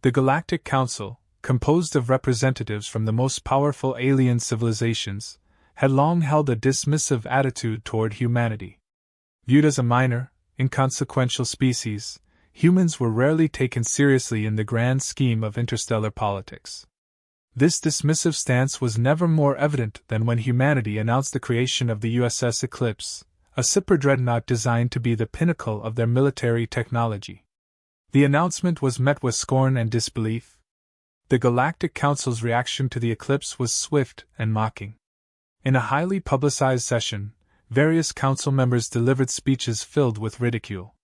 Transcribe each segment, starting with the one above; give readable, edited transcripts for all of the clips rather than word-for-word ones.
The Galactic Council, composed of representatives from the most powerful alien civilizations, had long held a dismissive attitude toward humanity. Viewed as a minor, inconsequential species, humans were rarely taken seriously in the grand scheme of interstellar politics. This dismissive stance was never more evident than when humanity announced the creation of the USS Eclipse, a superdreadnought designed to be the pinnacle of their military technology. The announcement was met with scorn and disbelief. The Galactic Council's reaction to the eclipse was swift and mocking. In a highly publicized session, various council members delivered speeches filled with ridicule.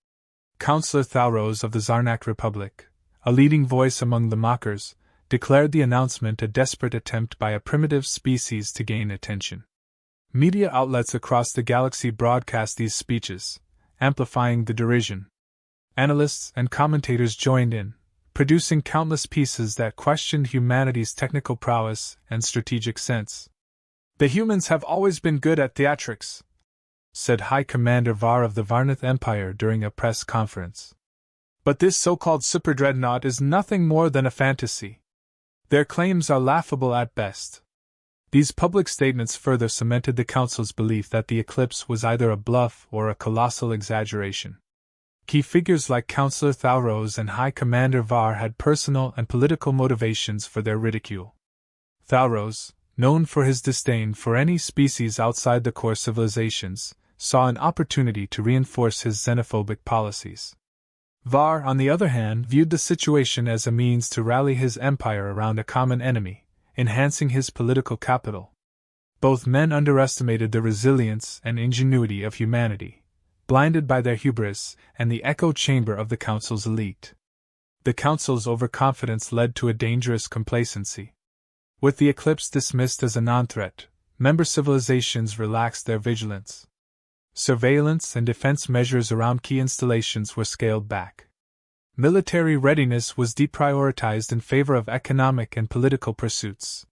Councillor Thalrose of the Zarnak Republic, a leading voice among the mockers, declared the announcement a desperate attempt by a primitive species to gain attention. Media outlets across the galaxy broadcast these speeches, amplifying the derision. Analysts and commentators joined in, producing countless pieces that questioned humanity's technical prowess and strategic sense. "The humans have always been good at theatrics," said High Commander Var of the Varnath Empire during a press conference. "But this so-called superdreadnought is nothing more than a fantasy. Their claims are laughable at best." These public statements further cemented the Council's belief that the eclipse was either a bluff or a colossal exaggeration. Key figures like Councillor Thalrose and High Commander Var had personal and political motivations for their ridicule. Thalrose, known for his disdain for any species outside the core civilizations, saw an opportunity to reinforce his xenophobic policies. Var, on the other hand, viewed the situation as a means to rally his empire around a common enemy, enhancing his political capital. Both men underestimated the resilience and ingenuity of humanity, blinded by their hubris and the echo chamber of the Council's elite. The Council's overconfidence led to a dangerous complacency. With the eclipse dismissed as a non-threat, member civilizations relaxed their vigilance. Surveillance and defense measures around key installations were scaled back. Military readiness was deprioritized in favor of economic and political pursuits.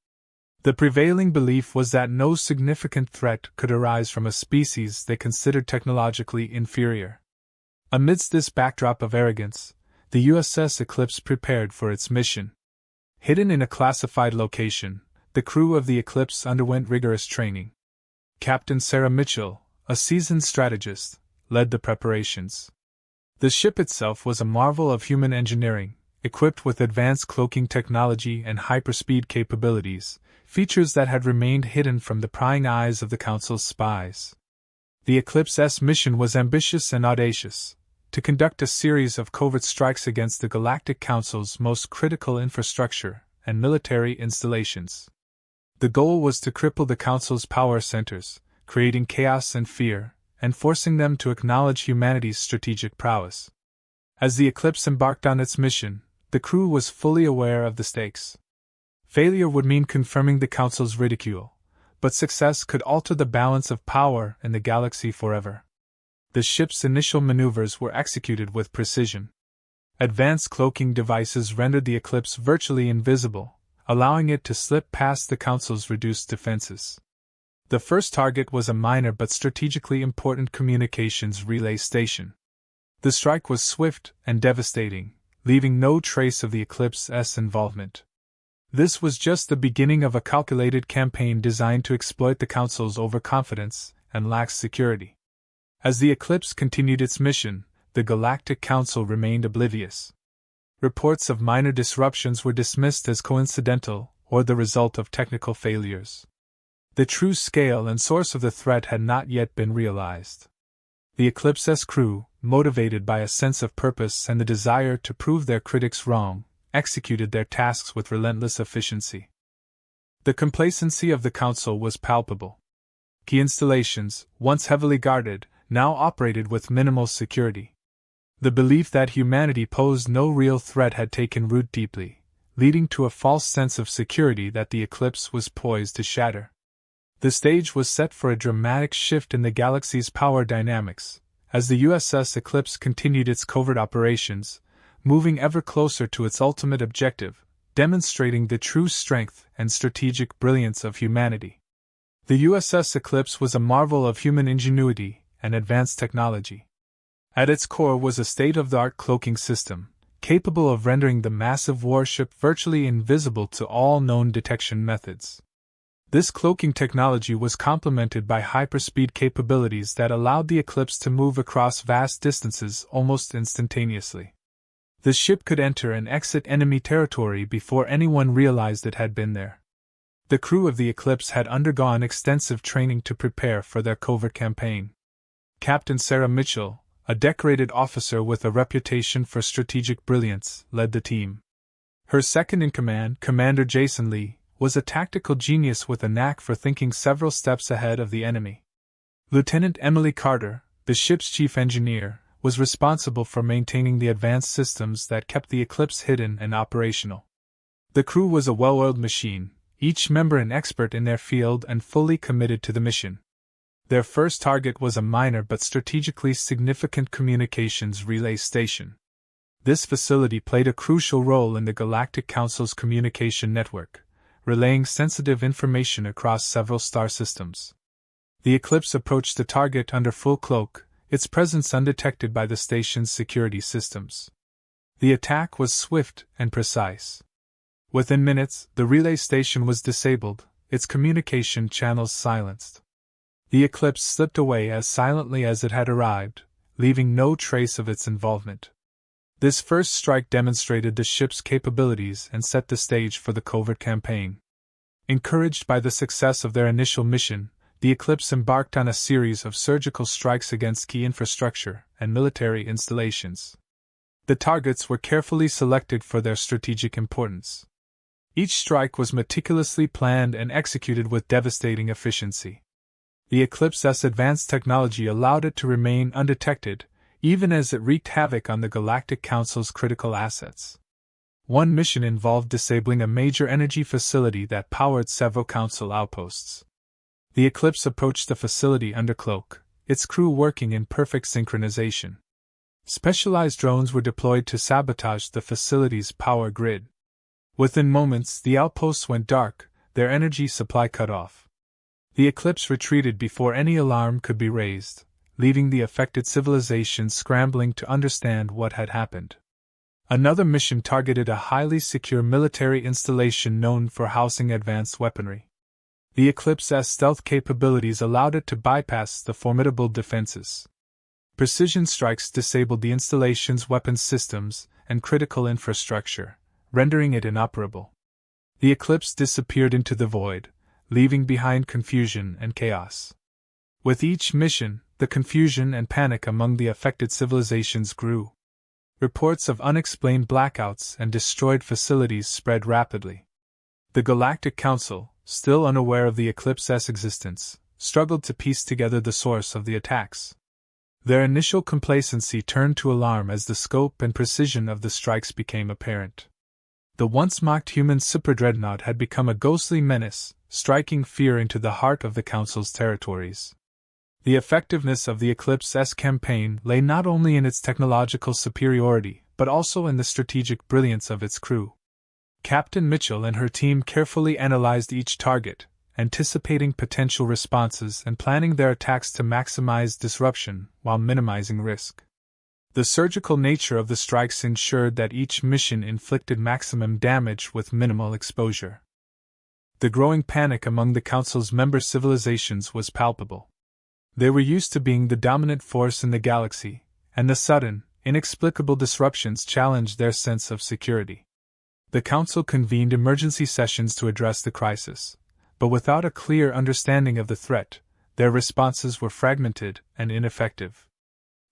The prevailing belief was that no significant threat could arise from a species they considered technologically inferior. Amidst this backdrop of arrogance, the USS Eclipse prepared for its mission. Hidden in a classified location, the crew of the Eclipse underwent rigorous training. Captain Sarah Mitchell, a seasoned strategist, led the preparations. The ship itself was a marvel of human engineering, equipped with advanced cloaking technology and hyperspeed capabilities, features that had remained hidden from the prying eyes of the Council's spies. The Eclipse's mission was ambitious and audacious: to conduct a series of covert strikes against the Galactic Council's most critical infrastructure and military installations. The goal was to cripple the Council's power centers, creating chaos and fear, and forcing them to acknowledge humanity's strategic prowess. As the Eclipse embarked on its mission, the crew was fully aware of the stakes. Failure would mean confirming the Council's ridicule, but success could alter the balance of power in the galaxy forever. The ship's initial maneuvers were executed with precision. Advanced cloaking devices rendered the Eclipse virtually invisible, allowing it to slip past the Council's reduced defenses. The first target was a minor but strategically important communications relay station. The strike was swift and devastating, leaving no trace of the Eclipse's involvement. This was just the beginning of a calculated campaign designed to exploit the Council's overconfidence and lax security. As the Eclipse continued its mission, the Galactic Council remained oblivious. Reports of minor disruptions were dismissed as coincidental or the result of technical failures. The true scale and source of the threat had not yet been realized. The Eclipse's crew, motivated by a sense of purpose and the desire to prove their critics wrong, executed their tasks with relentless efficiency. The complacency of the Council was palpable. Key installations, once heavily guarded, now operated with minimal security. The belief that humanity posed no real threat had taken root deeply, leading to a false sense of security that the Eclipse was poised to shatter. The stage was set for a dramatic shift in the galaxy's power dynamics, as the USS Eclipse continued its covert operations, moving ever closer to its ultimate objective, demonstrating the true strength and strategic brilliance of humanity. The USS Eclipse was a marvel of human ingenuity and advanced technology. At its core was a state-of-the-art cloaking system, capable of rendering the massive warship virtually invisible to all known detection methods. This cloaking technology was complemented by hyperspeed capabilities that allowed the Eclipse to move across vast distances almost instantaneously. The ship could enter and exit enemy territory before anyone realized it had been there. The crew of the Eclipse had undergone extensive training to prepare for their covert campaign. Captain Sarah Mitchell, a decorated officer with a reputation for strategic brilliance, led the team. Her second-in-command, Commander Jason Lee, was a tactical genius with a knack for thinking several steps ahead of the enemy. Lieutenant Emily Carter, the ship's chief engineer, was responsible for maintaining the advanced systems that kept the Eclipse hidden and operational. The crew was a well-oiled machine, each member an expert in their field and fully committed to the mission. Their first target was a minor but strategically significant communications relay station. This facility played a crucial role in the Galactic Council's communication network, relaying sensitive information across several star systems. The Eclipse approached the target under full cloak, its presence undetected by the station's security systems. The attack was swift and precise. Within minutes, the relay station was disabled, its communication channels silenced. The Eclipse slipped away as silently as it had arrived, leaving no trace of its involvement. This first strike demonstrated the ship's capabilities and set the stage for the covert campaign. Encouraged by the success of their initial mission, the Eclipse embarked on a series of surgical strikes against key infrastructure and military installations. The targets were carefully selected for their strategic importance. Each strike was meticulously planned and executed with devastating efficiency. The Eclipse's advanced technology allowed it to remain undetected, even as it wreaked havoc on the Galactic Council's critical assets. One mission involved disabling a major energy facility that powered several Council outposts. The Eclipse approached the facility under cloak, its crew working in perfect synchronization. Specialized drones were deployed to sabotage the facility's power grid. Within moments, the outposts went dark, their energy supply cut off. The Eclipse retreated before any alarm could be raised, leaving the affected civilization scrambling to understand what had happened. Another mission targeted a highly secure military installation known for housing advanced weaponry. The Eclipse's stealth capabilities allowed it to bypass the formidable defenses. Precision strikes disabled the installation's weapons systems and critical infrastructure, rendering it inoperable. The Eclipse disappeared into the void, leaving behind confusion and chaos. With each mission, the confusion and panic among the affected civilizations grew. Reports of unexplained blackouts and destroyed facilities spread rapidly. The Galactic Council, still unaware of the Eclipse's existence, struggled to piece together the source of the attacks. Their initial complacency turned to alarm as the scope and precision of the strikes became apparent. The once mocked human superdreadnought had become a ghostly menace, striking fear into the heart of the Council's territories. The effectiveness of the Eclipse's campaign lay not only in its technological superiority, but also in the strategic brilliance of its crew. Captain Mitchell and her team carefully analyzed each target, anticipating potential responses and planning their attacks to maximize disruption while minimizing risk. The surgical nature of the strikes ensured that each mission inflicted maximum damage with minimal exposure. The growing panic among the Council's member civilizations was palpable. They were used to being the dominant force in the galaxy, and the sudden, inexplicable disruptions challenged their sense of security. The Council convened emergency sessions to address the crisis, but without a clear understanding of the threat, their responses were fragmented and ineffective.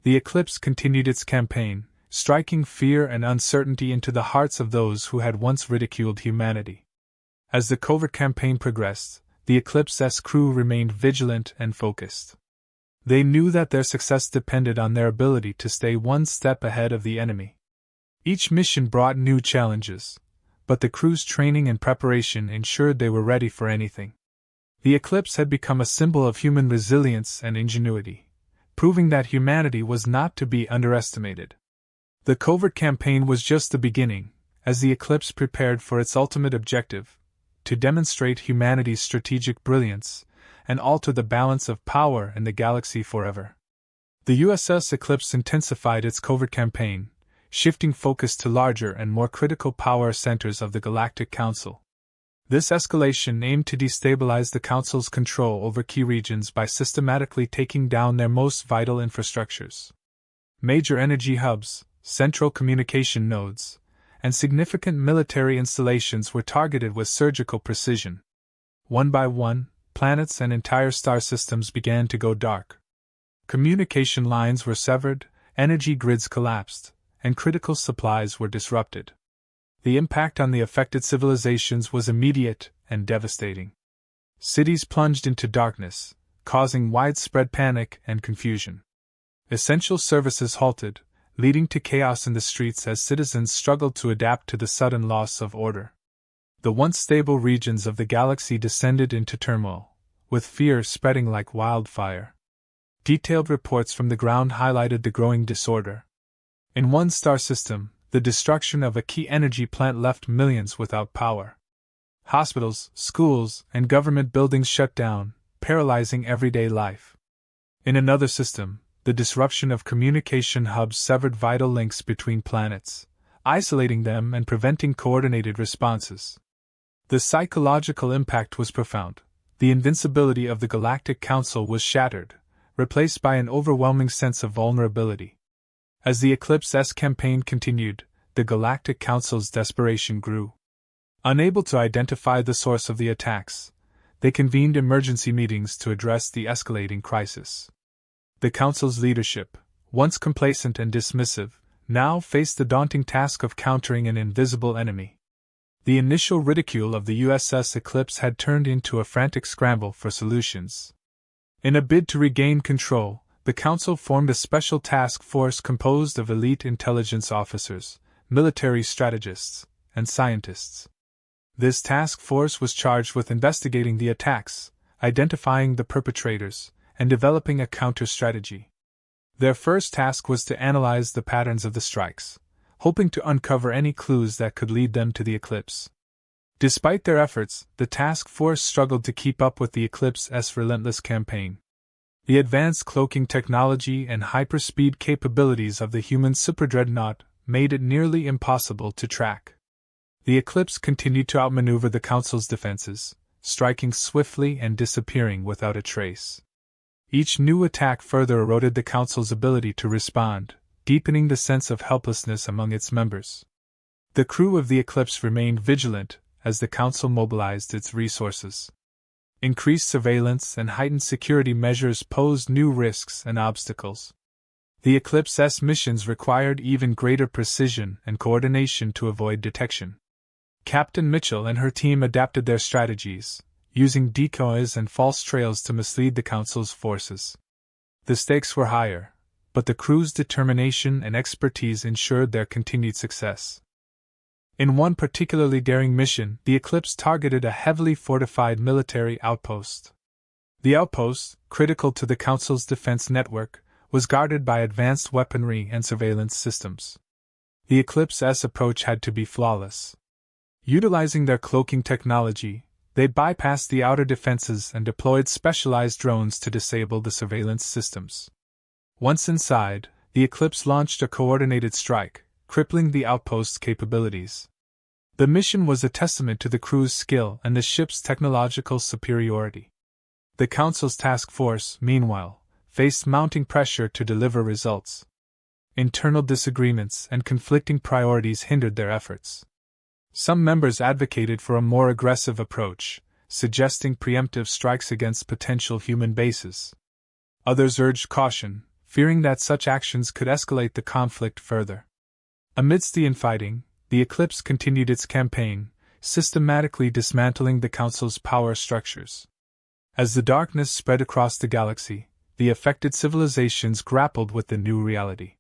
The Eclipse continued its campaign, striking fear and uncertainty into the hearts of those who had once ridiculed humanity. As the covert campaign progressed, the Eclipse's crew remained vigilant and focused. They knew that their success depended on their ability to stay one step ahead of the enemy. Each mission brought new challenges, but the crew's training and preparation ensured they were ready for anything. The Eclipse had become a symbol of human resilience and ingenuity, proving that humanity was not to be underestimated. The covert campaign was just the beginning, as the Eclipse prepared for its ultimate objective, to demonstrate humanity's strategic brilliance and alter the balance of power in the galaxy forever. The USS Eclipse intensified its covert campaign, shifting focus to larger and more critical power centers of the Galactic Council. This escalation aimed to destabilize the Council's control over key regions by systematically taking down their most vital infrastructures. Major energy hubs, central communication nodes, and significant military installations were targeted with surgical precision. One by one, planets and entire star systems began to go dark. Communication lines were severed, energy grids collapsed, and critical supplies were disrupted. The impact on the affected civilizations was immediate and devastating. Cities plunged into darkness, causing widespread panic and confusion. Essential services halted, leading to chaos in the streets as citizens struggled to adapt to the sudden loss of order. The once stable regions of the galaxy descended into turmoil, with fear spreading like wildfire. Detailed reports from the ground highlighted the growing disorder. In one star system, the destruction of a key energy plant left millions without power. Hospitals, schools, and government buildings shut down, paralyzing everyday life. In another system, the disruption of communication hubs severed vital links between planets, isolating them and preventing coordinated responses. The psychological impact was profound. The invincibility of the Galactic Council was shattered, replaced by an overwhelming sense of vulnerability. As the Eclipse S campaign continued, the Galactic Council's desperation grew. Unable to identify the source of the attacks, they convened emergency meetings to address the escalating crisis. The Council's leadership, once complacent and dismissive, now faced the daunting task of countering an invisible enemy. The initial ridicule of the USS Eclipse had turned into a frantic scramble for solutions. In a bid to regain control, the Council formed a special task force composed of elite intelligence officers, military strategists, and scientists. This task force was charged with investigating the attacks, identifying the perpetrators, and developing a counter-strategy. Their first task was to analyze the patterns of the strikes, hoping to uncover any clues that could lead them to the Eclipse. Despite their efforts, the task force struggled to keep up with the Eclipse's relentless campaign. The advanced cloaking technology and hyperspeed capabilities of the human superdreadnought made it nearly impossible to track. The Eclipse continued to outmaneuver the Council's defenses, striking swiftly and disappearing without a trace. Each new attack further eroded the Council's ability to respond, deepening the sense of helplessness among its members. The crew of the Eclipse remained vigilant as the Council mobilized its resources. Increased surveillance and heightened security measures posed new risks and obstacles. The Eclipse's missions required even greater precision and coordination to avoid detection. Captain Mitchell and her team adapted their strategies, using decoys and false trails to mislead the Council's forces. The stakes were higher, but the crew's determination and expertise ensured their continued success. In one particularly daring mission, the Eclipse targeted a heavily fortified military outpost. The outpost, critical to the Council's defense network, was guarded by advanced weaponry and surveillance systems. The Eclipse's approach had to be flawless. Utilizing their cloaking technology, they bypassed the outer defenses and deployed specialized drones to disable the surveillance systems. Once inside, the Eclipse launched a coordinated strike, crippling the outpost's capabilities. The mission was a testament to the crew's skill and the ship's technological superiority. The Council's task force, meanwhile, faced mounting pressure to deliver results. Internal disagreements and conflicting priorities hindered their efforts. Some members advocated for a more aggressive approach, suggesting preemptive strikes against potential human bases. Others urged caution, fearing that such actions could escalate the conflict further. Amidst the infighting, the Eclipse continued its campaign, systematically dismantling the Council's power structures. As the darkness spread across the galaxy, the affected civilizations grappled with the new reality.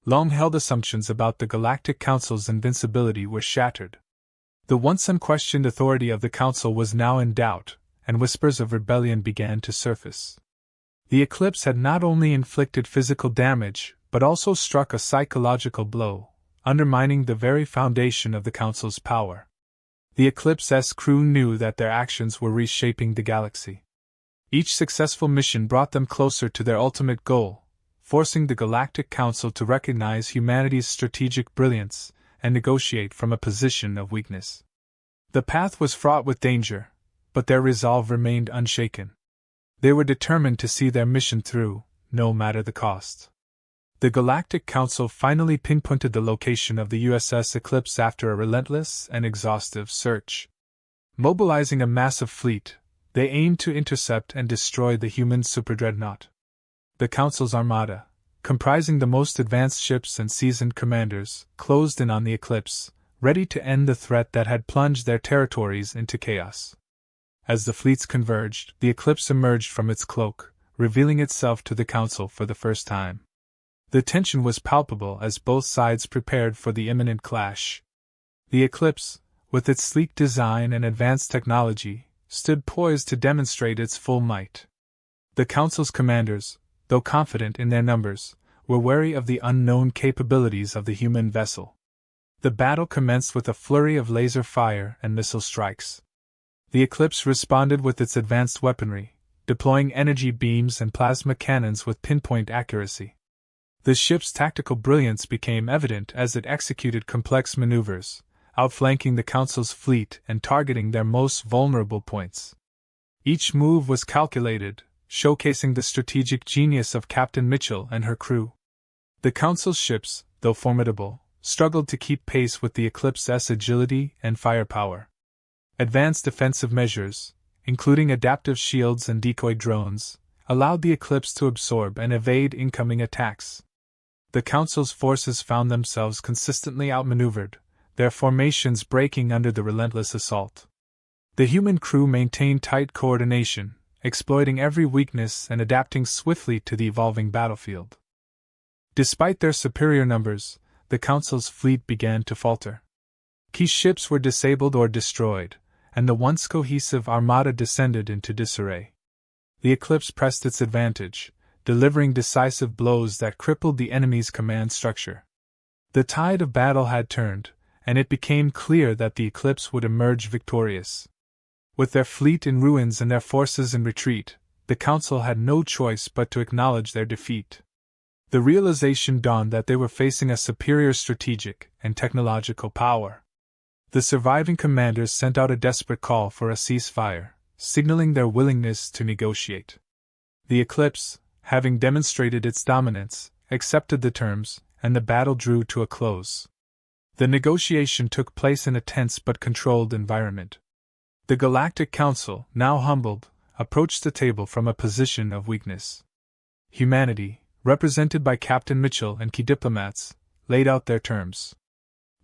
Long-held assumptions about the Galactic Council's invincibility were shattered. The once unquestioned authority of the Council was now in doubt, and whispers of rebellion began to surface. The Eclipse had not only inflicted physical damage, but also struck a psychological blow, undermining the very foundation of the Council's power. The Eclipse's crew knew that their actions were reshaping the galaxy. Each successful mission brought them closer to their ultimate goal, forcing the Galactic Council to recognize humanity's strategic brilliance and negotiate from a position of weakness. The path was fraught with danger, but their resolve remained unshaken. They were determined to see their mission through, no matter the cost. The Galactic Council finally pinpointed the location of the USS Eclipse after a relentless and exhaustive search. Mobilizing a massive fleet, they aimed to intercept and destroy the human superdreadnought. The Council's armada, comprising the most advanced ships and seasoned commanders, closed in on the Eclipse, ready to end the threat that had plunged their territories into chaos. As the fleets converged, the Eclipse emerged from its cloak, revealing itself to the Council for the first time. The tension was palpable as both sides prepared for the imminent clash. The Eclipse, with its sleek design and advanced technology, stood poised to demonstrate its full might. The Council's commanders, though confident in their numbers, were wary of the unknown capabilities of the human vessel. The battle commenced with a flurry of laser fire and missile strikes. The Eclipse responded with its advanced weaponry, deploying energy beams and plasma cannons with pinpoint accuracy. The ship's tactical brilliance became evident as it executed complex maneuvers, outflanking the Council's fleet and targeting their most vulnerable points. Each move was calculated, showcasing the strategic genius of Captain Mitchell and her crew. The Council's ships, though formidable, struggled to keep pace with the Eclipse's agility and firepower. Advanced defensive measures, including adaptive shields and decoy drones, allowed the Eclipse to absorb and evade incoming attacks. The Council's forces found themselves consistently outmaneuvered, their formations breaking under the relentless assault. The human crew maintained tight coordination, exploiting every weakness and adapting swiftly to the evolving battlefield. Despite their superior numbers, the Council's fleet began to falter. Key ships were disabled or destroyed, and the once cohesive armada descended into disarray. The Eclipse pressed its advantage, delivering decisive blows that crippled the enemy's command structure. The tide of battle had turned, and it became clear that the Eclipse would emerge victorious. With their fleet in ruins and their forces in retreat, the Council had no choice but to acknowledge their defeat. The realization dawned that they were facing a superior strategic and technological power. The surviving commanders sent out a desperate call for a ceasefire, signaling their willingness to negotiate. The Eclipse, having demonstrated its dominance, accepted the terms, and the battle drew to a close. The negotiation took place in a tense but controlled environment. The Galactic Council, now humbled, approached the table from a position of weakness. Humanity, represented by Captain Mitchell and key diplomats, laid out their terms.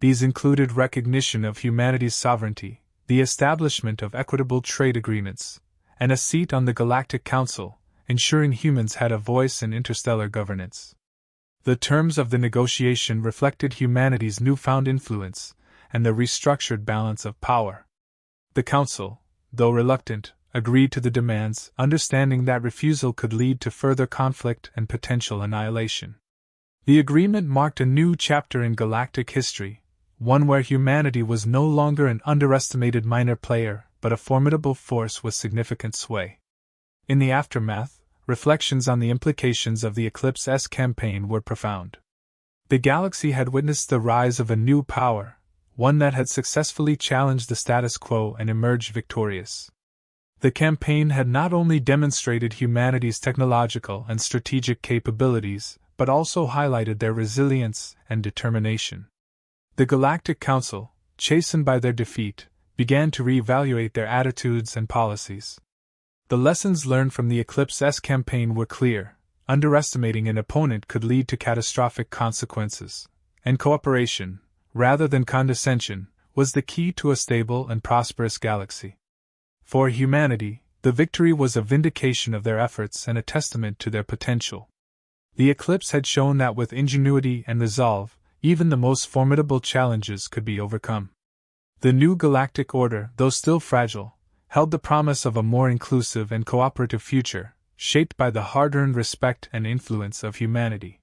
These included recognition of humanity's sovereignty, the establishment of equitable trade agreements, and a seat on the Galactic Council, ensuring humans had a voice in interstellar governance. The terms of the negotiation reflected humanity's newfound influence and the restructured balance of power. The Council, though reluctant, agreed to the demands, understanding that refusal could lead to further conflict and potential annihilation. The agreement marked a new chapter in galactic history, one where humanity was no longer an underestimated minor player, but a formidable force with significant sway. In the aftermath, reflections on the implications of the Eclipse's campaign were profound. The galaxy had witnessed the rise of a new power, one that had successfully challenged the status quo and emerged victorious. The campaign had not only demonstrated humanity's technological and strategic capabilities, but also highlighted their resilience and determination. The Galactic Council, chastened by their defeat, began to reevaluate their attitudes and policies. The lessons learned from the Eclipse's campaign were clear: underestimating an opponent could lead to catastrophic consequences, and cooperation, rather than condescension, was the key to a stable and prosperous galaxy. For humanity, the victory was a vindication of their efforts and a testament to their potential. The Eclipse had shown that with ingenuity and resolve, even the most formidable challenges could be overcome. The new galactic order, though still fragile, held the promise of a more inclusive and cooperative future, shaped by the hard-earned respect and influence of humanity.